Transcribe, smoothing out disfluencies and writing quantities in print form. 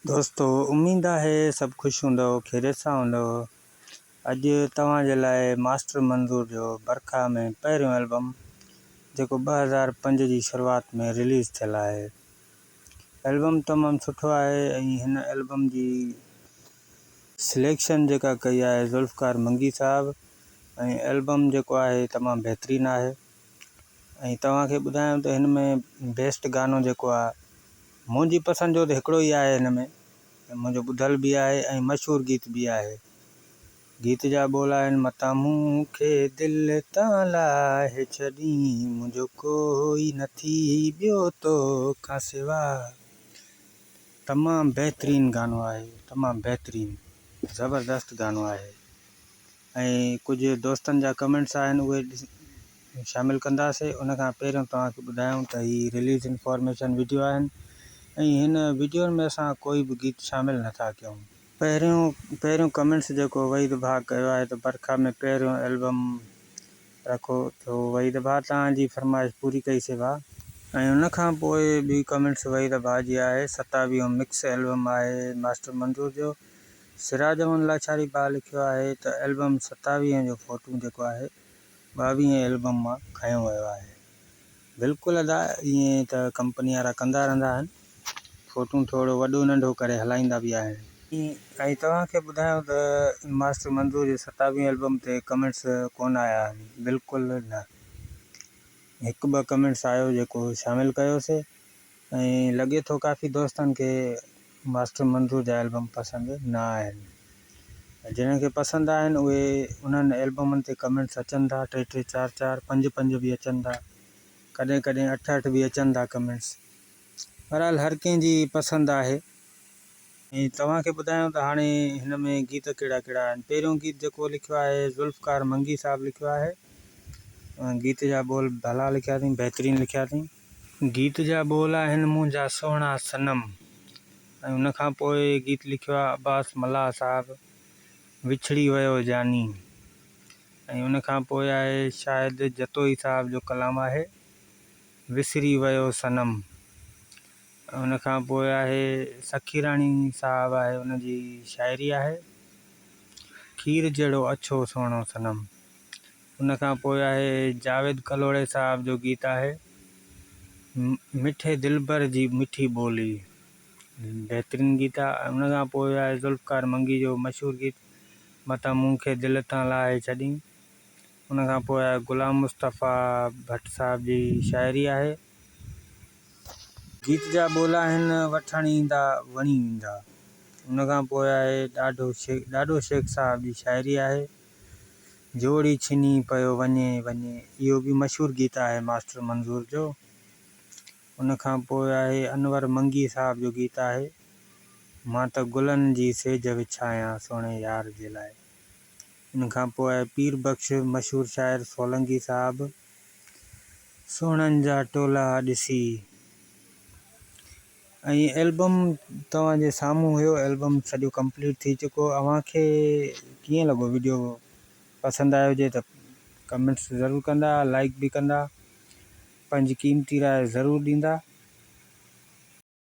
दोस्तों उम्मीद है सब खुश हूंदो खैरियत सां हूंदो। अॼु तव्हांजे लाइ मास्टर मंज़ूर जो बरखा में पहिरियों एल्बम जेको 2005 जी शुरुआत में रिलीज़ थियल आहे। एल्बम तमामु सुठो आहे ऐं हिन एल्बम जी सिलेक्शन जेका कई आहे ज़ुल्फ़कार मंगी साहब ऐं एल्बम जेको आहे तमामु बहितरीनु आहे। ऐं तव्हांखे ॿुधायां त हिन में बेस्ट गानो जेको आहे मुंहिंजी पसंदि जो त हिकिड़ो ई आहे, हिन में मुंहिंजो ॿुधल बि आहे ऐं मशहूरु गीत बि आहे। गीत जा बोल आहिनि मतां मूंखे दिलि तां लाहे छॾी, मुंहिंजो कोई नथी ॿियो तोखां सिवा। तमामु बहितरीनु गानो आहे, तमामु बहितरीनु ज़बरदस्त गानो आहे। ऐं कुझु दोस्तनि जा कमेंट्स आहिनि उहे शामिलु कंदासीं। उन खां पहिरियों तव्हांखे ॿुधायूं त हीअ रिलीज़ इंफॉर्मेशन वीडियो आहिनि ऐं हिन वीडियो में असां कोई बि गीत शामिलु नथा कयूं। पहिरियों कमेंट्स जेको वहीद भाउ कयो आहे त बरखा में पहिरियों एल्बम रखो, तो वहीद भाउ तव्हांजी फरमाइश पूरी कई से भाउ। ऐं उन खां पोइ ॿी कमेंट्स वहीद भाउ जी आहे 27 मिक्स एल्बम आहे मास्टर मंज़ूर जो। सिराज अमन लाचारी भाउ लिखियो आहे त एल्बम 27 जो फ़ोटो जेको आहे 22 एल्बम मां खयो वियो आहे। बिल्कुलु अदा ईअं त कंपनी वारा कंदा रहंदा आहिनि, फ़ोटू थोरो वॾो नंढो करे हलाईंदा बि आहिनि। ऐं तव्हांखे ॿुधायूं त मास्टर मंज़ूर जे 27 एल्बम ते कमेंट्स कोन आया आहिनि, बिल्कुलु न। हिकु ॿ कमेंट्स आयो जेको शामिलु कयोसीं ऐं लॻे थो काफ़ी दोस्तनि खे मास्टर मंज़ूर जा एल्बम पसंदि न आहिनि। जिनखे पसंदि आहिनि उहे उन्हनि एल्बमनि ते कमेंट्स अचनि था, 3-3 4-4 5-5 बि अचनि था, कॾहिं कॾहिं 8-8 बि अचनि था कमेंट्स। बहरहाल हर कंहिंजी पसंदि आहे। ऐं तव्हांखे ॿुधायूं त हाणे हिन में गीत कहिड़ा कहिड़ा आहिनि। पहिरियों गीत जेको लिखियो आहे ज़ुल्फ़कार मंगी साहब लिखियो आहे। गीत जा बोल भला लिखिया अथई, बहितरीनु लिखिया अथई। गीत जा बोल आहिनि मुंहिंजा सोहणा सनम। ऐं उन खां पोइ गीत लिखियो आहे अब्बास मल्हा साहब, विछड़ी वियो जानी। ऐं उन खां पोइ आहे शाहिद जतोई साहब जो कलाम आहे, विसरी वियो सनम। उन खां पोइ आहे सखी राणी साहब आहे, उनजी शाइरी आहे, खीर जहिड़ो अछो सोहणो सनम। उन खां पोइ आहे जावेद कलोड़े साहब जो गीत आहे, मिठे दिलबर जी मिठी ॿोली, बहितरीनु गीत आहे। उन खां पोइ आहे ज़ुल्फ़कार मंगी जो मशहूरु गीत मतां मूंखे दिलि तां लाहे छॾी। उन खां पोइ आहे ग़ुलाम मुस्तफ़ा भट्ट साहब जी शाइरी आहे, गीत जा बोल आहिनि वठण ईंदा वणी ईंदा। उन खां पोइ आहे ॾाढो शेख साहब जी शाइरी आहे, जोड़ी छिनी पियो वञे वञे। इहो बि मशहूरु गीत आहे मास्टर मंज़ूर जो। उन खां पोइ आहे अनवर मंगी साहब जो गीत आहे, मां त गुलनि जी सेज विछायां सोणे यार जे लाइ। उन खां पोइ आहे पीर बख़्श मशहूरु शाइर सोलंकी साहब, सोहणनि जा टोला ॾिसी। ऐं एल्बम तव्हांजे साम्हूं हुयो, एल्बम सॼो कंप्लीट थी चुको। अव्हांखे कीअं लॻो वीडियो? पसंदि आयो हुजे त कमेंट्स ज़रूरु कंदा, लाइक बि कंदा, पंहिंजी क़ीमती राय ज़रूरु ॾींदा।